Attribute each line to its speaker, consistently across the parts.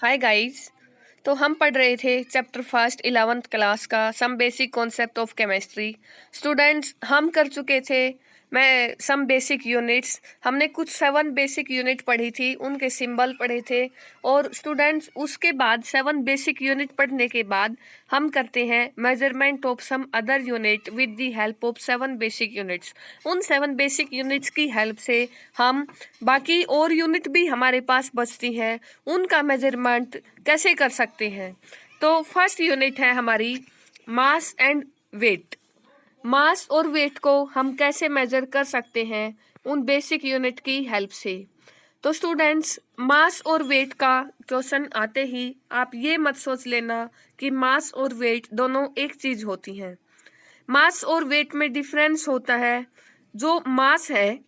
Speaker 1: Hi guys. तो हम पढ़ रहे थे चैप्टर फर्स्ट 11th क्लास का some basic concept of chemistry. Students, हम कर चुके थे मैं सम बेसिक यूनिट्स। हमने कुछ 7 बेसिक यूनिट पढ़ी थी, उनके सिंबल पढ़े थे। और स्टूडेंट्स, उसके बाद 7 बेसिक यूनिट पढ़ने के बाद हम करते हैं measurement of some other unit with the help of 7 basic units. उन 7 बेसिक यूनिट्स की हेल्प से हम बाकी और यूनिट भी हमारे पास बचती हैं, उनका मेजरमेंट कैसे कर सकते हैं। तो फर्स्ट यूनिट है हमारी मास एंड वेट। मास और वेट को हम कैसे मेजर कर सकते हैं उन बेसिक यूनिट की हेल्प से। तो स्टूडेंट्स, मास और वेट का क्वेश्चन आते ही आप ये मत सोच लेना कि मास और वेट दोनों एक चीज होती हैं। मास और वेट में डिफरेंस होता है। जो मास है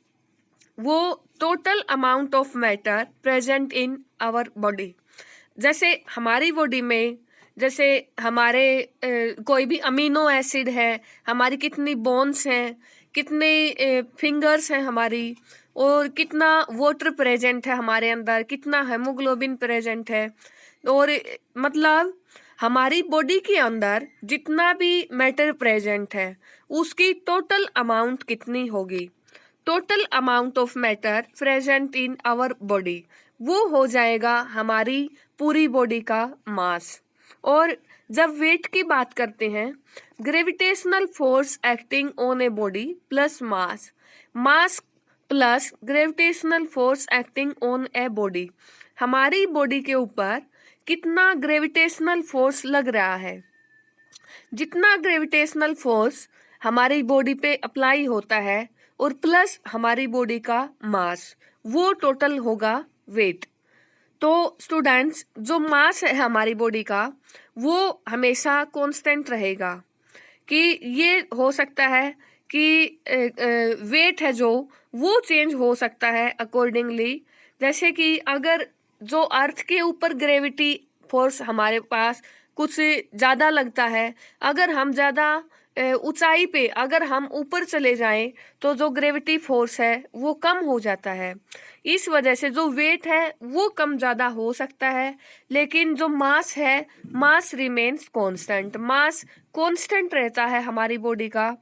Speaker 1: वो total amount of matter present in our body. जैसे हमारी बॉडी में, जैसे हमारे कोई भी अमीनो एसिड है, हमारी कितनी बोन्स हैं, कितने फिंगर्स हैं हमारी, और कितना वाटर प्रेजेंट है हमारे अंदर, कितना हेमोग्लोबिन प्रेजेंट है। और मतलब हमारी बॉडी के अंदर जितना भी मैटर प्रेजेंट है उसकी टोटल अमाउंट कितनी होगी। Total amount of matter present in our body वो हो जाएगा हमारी पूरी बॉडी का मास। और जब वेट की बात करते हैं, gravitational force acting on a body plus mass, mass plus gravitational force acting on a body, हमारी बॉडी के ऊपर कितना ग्रेविटेशनल फोर्स लग रहा है। जितना ग्रेविटेशनल फोर्स हमारी बॉडी पे अप्लाई होता है और प्लस हमारी बॉडी का मास, वो टोटल होगा वेट। तो स्टूडेंट्स, जो मास है हमारी बॉडी का वो हमेशा कांस्टेंट रहेगा। कि ये हो सकता है कि वेट है जो वो चेंज हो सकता है अकॉर्डिंगली। जैसे कि अगर जो अर्थ के ऊपर ग्रेविटी फोर्स हमारे पास कुछ ज़्यादा लगता है, अगर हम ज़्यादा ऊंचाई पे अगर हम ऊपर चले जाएं तो जो ग्रेविटी फोर्स है वो कम हो जाता है। इस वजह से जो वेट है वो कम ज़्यादा हो सकता है, लेकिन जो मास है, mass remains constant, mass constant रहता है हमारी बॉडी का।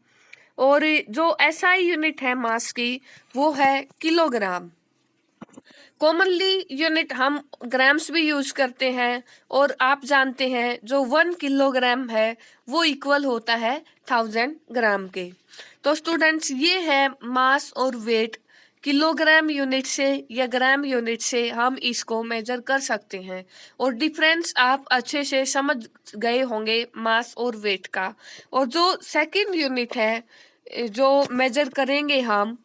Speaker 1: और जो एसआई यूनिट है मास की वो है किलोग्राम। कॉमनली यूनिट हम ग्राम्स भी यूज करते हैं, और आप जानते हैं जो 1 किलोग्राम है वो इक्वल होता है 1000 ग्राम के। तो स्टूडेंट्स, ये है मास और वेट। किलोग्राम यूनिट से या ग्राम यूनिट से हम इसको मेजर कर सकते हैं, और डिफरेंस आप अच्छे से समझ गए होंगे मास और वेट का। और जो सेकंड यूनिट है जो मेजर करेंगे हम,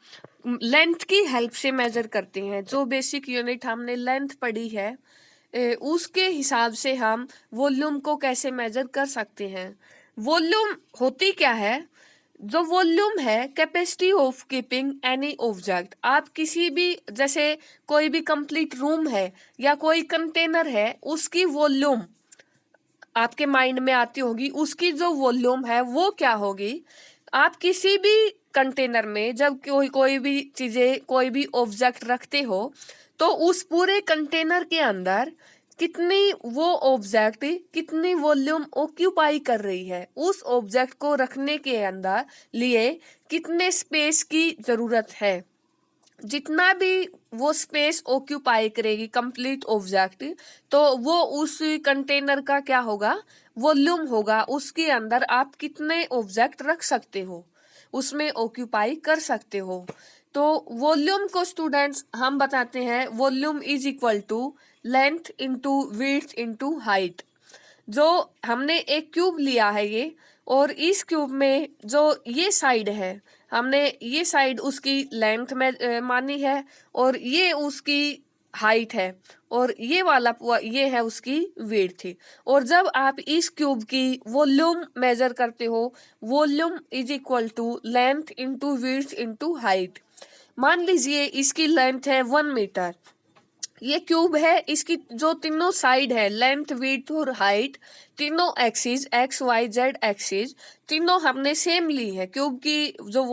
Speaker 1: लेंथ की हेल्प से मेजर करते हैं। जो बेसिक यूनिट हमने लेंथ पढ़ी है उसके हिसाब से हम वॉल्यूम को कैसे मेजर कर सकते हैं। वॉल्यूम होती क्या है? जो वॉल्यूम है, capacity of keeping any object. आप किसी भी, जैसे कोई भी कंप्लीट रूम है या कोई कंटेनर है, उसकी वॉल्यूम आपके माइंड में आती होगी। उसकी जो वॉल्यूम है वो क्या होगी? आप किसी भी कंटेनर में जब कोई भी चीजें, कोई भी ऑब्जेक्ट रखते हो, तो उस पूरे कंटेनर के अंदर कितनी वो ऑब्जेक्ट कितनी वॉल्यूम ऑक्यूपाई कर रही है, उस ऑब्जेक्ट को रखने के अंदर लिए कितने स्पेस की जरूरत है। जितना भी वो स्पेस ऑक्यूपाई करेगी कंप्लीट ऑब्जेक्ट, तो वो उस कंटेनर का क्या होगा? वॉल्यूम होगा। उसके अंदर आप कितने ऑब्जेक्ट रख सकते हो, उसमें ऑक्यूपाई कर सकते हो। तो वॉल्यूम को स्टूडेंट्स हम बताते हैं, volume is equal to length into width into height. जो हमने एक क्यूब लिया है ये, और इस क्यूब में जो ये साइड है, हमने ये साइड उसकी लेंथ में मानी है, और ये उसकी हाइट है, और ये वाला ये है उसकी विड्थ थी। और जब आप इस क्यूब की वॉल्यूम मेजर करते हो, volume is equal to length into width into height. मान लीजिए इसकी लेंथ है 1 मीटर, ये क्यूब है, इसकी जो तीनों साइड है, लेंथ विड्थ और हाइट, तीनों axis x y z axis तीनों हमने सेम ली है। क्यूब की जो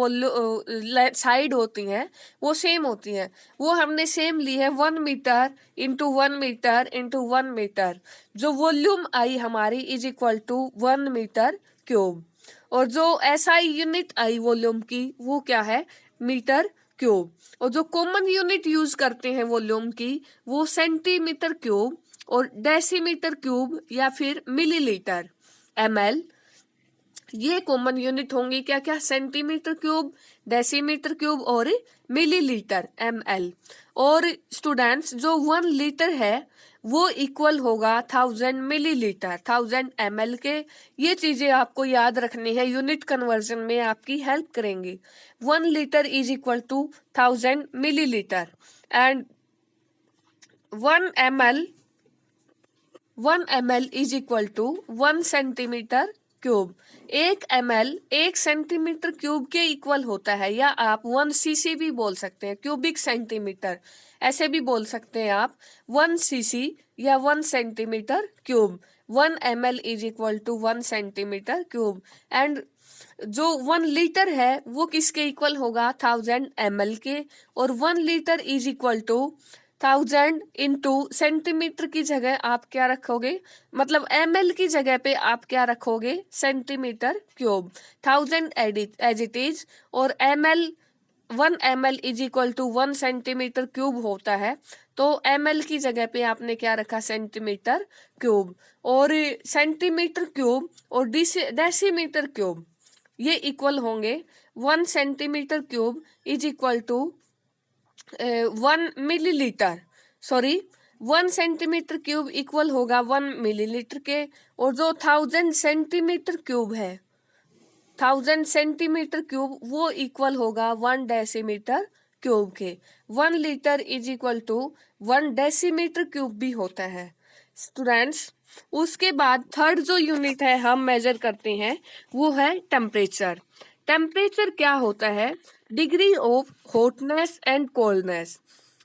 Speaker 1: साइड होती हैं वो सेम होती हैं, वो हमने सेम ली है 1 metre into 1 metre into 1 metre. जो वॉल्यूम आई हमारी is equal to 1 metre cube, और जो एसआई यूनिट आई वॉल्यूम की वो क्या है, मीटर क्यूब। और जो कॉमन यूनिट यूज करते हैं वॉल्यूम की वो सेंटीमीटर क्यूब और डेसीमीटर क्यूब या फिर मिलीलीटर ml, ये कॉमन यूनिट होंगी क्या क्या, सेंटीमीटर क्यूब, डेसीमीटर क्यूब और मिलीलीटर ml। और स्टूडेंट्स जो 1 लीटर है वो इक्वल होगा 1000 मिलीलीटर 1000 ml के। ये चीजें आपको याद रखनी है, यूनिट कन्वर्जन में आपकी हेल्प करेंगी। 1 litre is equal to 1000 millilitre and 1 ml 1 ml is equal to 1 centimetre cube. 1 ml 1 centimetre cube के इक्वल होता है, या आप 1 cc भी बोल सकते हैं, क्यूबिक सेंटीमीटर ऐसे भी बोल सकते हैं आप, 1 cc या 1 centimetre cube. 1 ml is equal to 1 centimetre cube and जो 1 लीटर है वो किसके इक्वल होगा, 1000 ml के। और 1 litre is equal to 1000 into centimetre की जगह आप क्या रखोगे, मतलब ml की जगह पे आप क्या रखोगे, centimetre cube. 1000 as it is, और ml 1 ml is equal to 1 centimetre cube होता है, तो ml की जगह पे आपने क्या रखा, सेंटीमीटर क्यूब। और सेंटीमीटर क्यूब और डेसीमीटर क्यूब ये इक्वल होंगे 1 centimetre cube is equal to 1 millilitre, sorry 1 centimetre cube equal होगा 1 मिलीलीटर के। और जो 1000 सेंटीमीटर क्यूब है, 1000 सेंटीमीटर क्यूब वो इक्वल होगा 1 डेसीमीटर क्यूब के। 1 litre is equal to 1 decimetre cube भी होता है स्टूडेंट्स। उसके बाद थर्ड जो यूनिट है हम मेजर करते हैं वो है टेम्परेचर। टेम्परेचर क्या होता है, degree of hotness and coldness.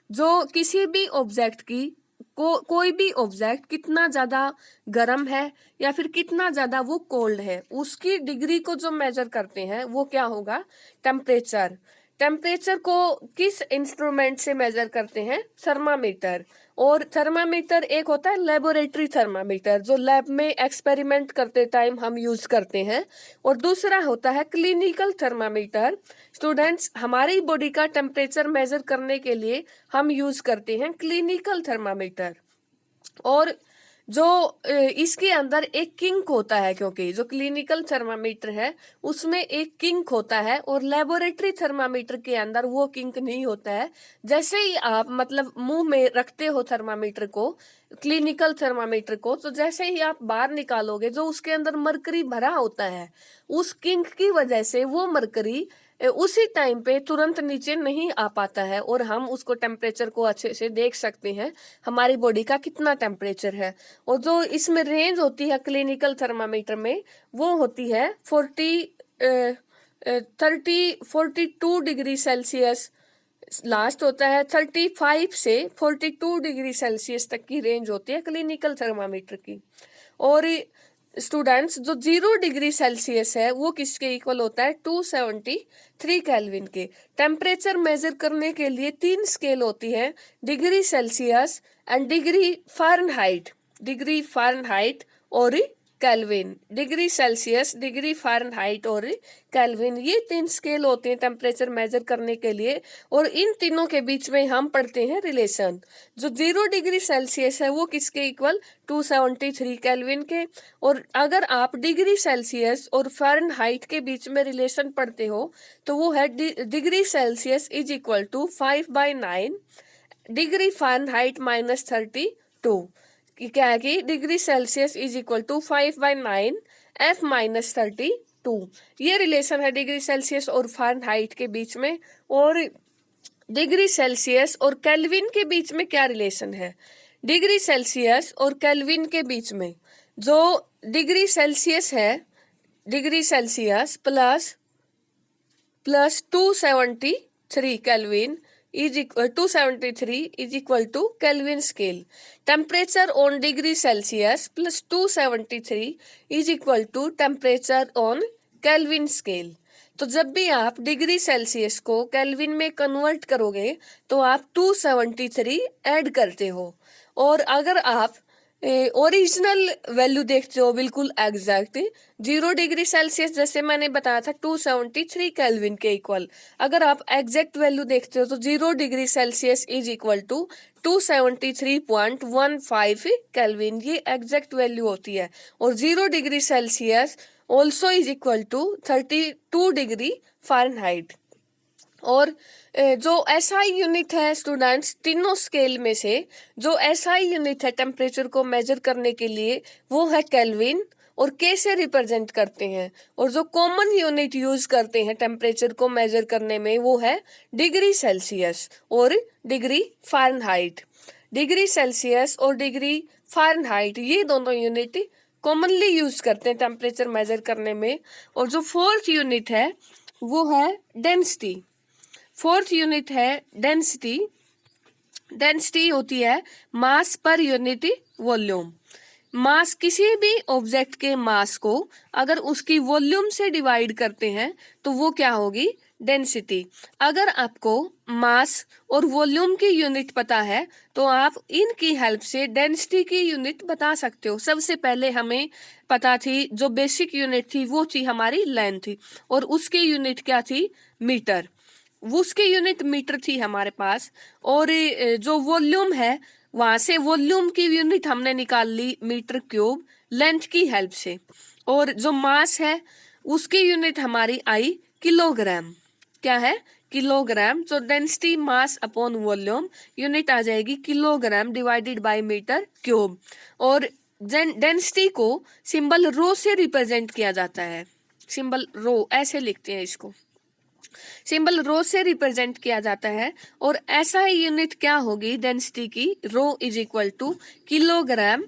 Speaker 1: जो किसी भी ऑब्जेक्ट की कोई भी ऑब्जेक्ट कितना ज्यादा गर्म है या फिर कितना ज्यादा वो कोल्ड है, उसकी डिग्री को जो मेजर करते हैं वो क्या होगा, टेम्परेचर। टेम्परेचर को किस इंस्ट्रूमेंट से मेजर करते हैं, थर्मामीटर। और थर्मामीटर एक होता है लेबोरेटरी थर्मामीटर जो लैब में एक्सपेरिमेंट करते टाइम हम यूज करते हैं, और दूसरा होता है क्लिनिकल थर्मामीटर। स्टूडेंट्स हमारी बॉडी का टेम्परेचर मेजर करने के लिए हम यूज करते हैं क्लिनिकल थर्मामीटर। और जो इसके अंदर एक किंक होता है, क्योंकि जो क्लिनिकल थर्मामीटर है उसमें एक किंक होता है और लेबोरेटरी थर्मामीटर के अंदर वो किंक नहीं होता है। जैसे ही आप मतलब मुंह में रखते हो थर्मामीटर को, क्लिनिकल थर्मामीटर को, तो जैसे ही आप बाहर निकालोगे जो उसके अंदर मरकरी भरा होता है, उस किंक की वजह से वो मरकरी उसी टाइम पे तुरंत नीचे नहीं आ पाता है और हम उसको टेम्परेचर को अच्छे से देख सकते हैं हमारी बॉडी का कितना टेम्परेचर है। और जो इसमें रेंज होती है क्लिनिकल थर्मामीटर में वो होती है 42 डिग्री सेल्सियस, लास्ट होता है 35 से 42 डिग्री सेल्सियस तक की रेंज होती है क्लिनिकल थर्मामीटर की। और स्टूडेंट्स जो 0 डिग्री सेल्सियस है वो किसके इक्वल होता है, 273 केल्विन के। टेम्परेचर मेजर करने के लिए 3 स्केल होती है, degree Celsius and degree Fahrenheit और Kelvin. Degree Celsius, degree Fahrenheit और केल्विन, ये 3 स्केल होते हैं टेम्परेचर मेजर करने के लिए। और इन तीनों के बीच में हम पढ़ते हैं रिलेशन। जो 0 डिग्री सेल्सियस है वो किसके इक्वल, 273 केल्विन के। और अगर आप डिग्री सेल्सियस और फ़ारेनहाइट के बीच में रिलेशन पढ़ते हो तो वो है degree Celsius is equal to 5/9 degree Fahrenheit -32। क्या है कि degree Celsius is equal to 5/9 F -32। ये रिलेशन है डिग्री सेल्सियस और फ़ारेनहाइट के बीच में। और डिग्री सेल्सियस और केल्विन के बीच में क्या रिलेशन है, डिग्री सेल्सियस और केल्विन के बीच में जो डिग्री सेल्सियस है, degree Celsius plus 273 kelvin is equal 273 is equal to Kelvin scale. Temperature on degree Celsius plus 273 is equal to temperature on Kelvin scale. तो जब भी आप डिग्री सेल्सियस को केल्विन में कन्वर्ट करोगे तो आप 273 ऐड करते हो। और अगर आप ओरिजिनल वैल्यू देखते हो बिल्कुल एग्जैक्ट 0 डिग्री सेल्सियस, जैसे मैंने बताया था 273 केल्विन के इक्वल, अगर आप एग्जैक्ट वैल्यू देखते हो तो 0 degree Celsius is equal to 273.15 kelvin, ये एग्जैक्ट वैल्यू होती है। और 0 degree Celsius also is equal to 32 degree Fahrenheit. और जो एसआई यूनिट है स्टूडेंट्स, तीनों स्केल में से जो एसआई यूनिट है टेम्परेचर को मेजर करने के लिए वो है केल्विन, और के से रिप्रेजेंट करते हैं। और जो कॉमन यूनिट यूज करते हैं टेम्परेचर को मेजर करने में वो है डिग्री सेल्सियस और डिग्री फ़ारेनहाइट। डिग्री सेल्सियस और डिग्री फ़ारेनहाइट ये दोनों यूनिट कॉमनली यूज करते हैं टेम्परेचर मेजर करने में। और जो फोर्थ यूनिट है वो है डेंसिटी। फोर्थ यूनिट है डेंसिटी। डेंसिटी होती है मास पर यूनिट वॉल्यूम। मास, किसी भी ऑब्जेक्ट के मास को अगर उसकी वॉल्यूम से डिवाइड करते हैं तो वो क्या होगी, डेंसिटी। अगर आपको मास और वॉल्यूम की यूनिट पता है तो आप इनकी हेल्प से डेंसिटी की यूनिट बता सकते हो। सबसे पहले हमें पता थी जो बेसिक यूनिट थी वो थी हमारी लेंथ, और उसकी यूनिट क्या थी, मीटर। उसकी यूनिट मीटर थी हमारे पास। और जो वॉल्यूम है वहां से वॉल्यूम की यूनिट हमने निकाल ली मीटर क्यूब लेंथ की हेल्प से। और जो मास है उसकी यूनिट हमारी आई किलोग्राम। क्या है, किलोग्राम। तो density mass upon volume unit आ जाएगी kilogram divided by metre cube. और डेंसिटी को सिंबल रो से रिप्रेजेंट किया जाता है। सिंबल रो ऐसे लिखते हैं इसको, सिंबल रो से रिप्रेजेंट किया जाता है। और ऐसा ही यूनिट क्या होगी डेंसिटी की, रो इज इक्वल टू किलोग्राम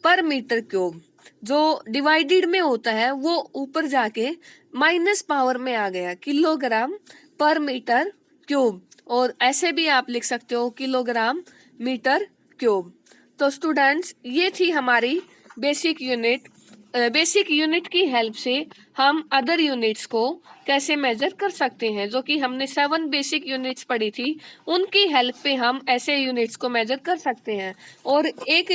Speaker 1: पर मीटर क्यूब। जो डिवाइडेड में होता है वो ऊपर जाके माइनस पावर में आ गया, किलोग्राम पर मीटर क्यूब। और ऐसे भी आप लिख सकते हो किलोग्राम मीटर क्यूब। तो स्टूडेंट्स ये थी हमारी बेसिक यूनिट। बेसिक यूनिट की हेल्प से हम अदर यूनिट्स को कैसे मेजर कर सकते हैं, जो कि हमने 7 बेसिक यूनिट्स पढ़ी थी, उनकी हेल्प पे हम ऐसे यूनिट्स को मेजर कर सकते हैं। और एक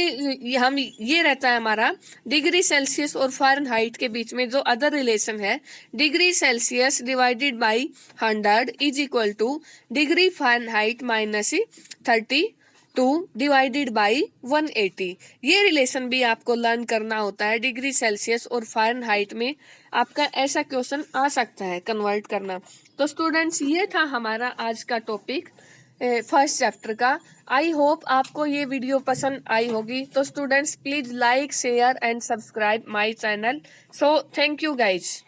Speaker 1: हम ये रहता है हमारा डिग्री सेल्सियस और फ़ारेनहाइट के बीच में जो अदर रिलेशन है, degree Celsius divided by 100 is equal two degree Fahrenheit minus 32 divided by 180। ये रिलेशन भी आपको लर्न करना होता है। डिग्री सेल्सियस और फ़ारेनहाइट में आपका ऐसा क्वेश्चन आ सकता है कन्वर्ट करना। तो स्टूडेंट्स ये था हमारा आज का टॉपिक फर्स्ट चैप्टर का। आई होप आपको ये वीडियो पसंद आई होगी। तो students please like share and subscribe my channel. So thank you guys.